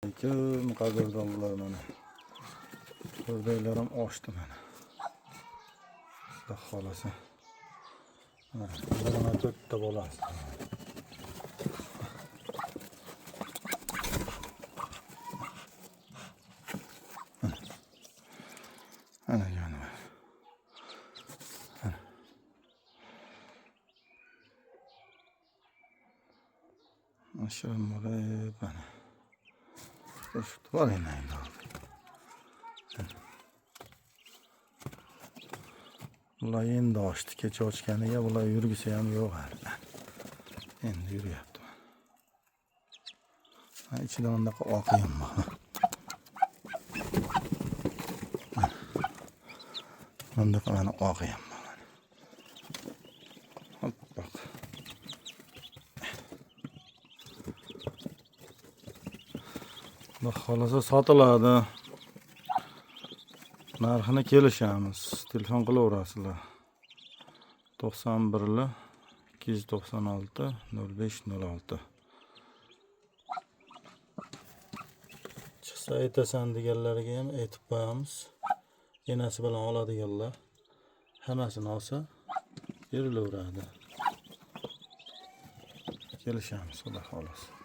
Aleyküm qadrdonlar mana. Buradaylarim oshdi mana. Xudo xolasa. Mana to'rtta bo'lasi. Ana jonivar. Aşağı morib mana. Şu var yine endi. Bular endi ochdi. Kecha ochganiga bular yurgisi ham yo'q hali. Endi yuryapti. İçida bundaqa oqiyam bor. Bundaqa mana oqiyam bor. Hop bak. Xudo xolasa sotiladi. Narxini kelishamiz. Telefon qilaverasizlar. 91 296 0506. Chiqsa aytasan deganlarga ham aytib qo'yamiz. Enasi bilan oladiganlar hammasini olsa berilaveradi. Kelishamiz, xudo xolasa.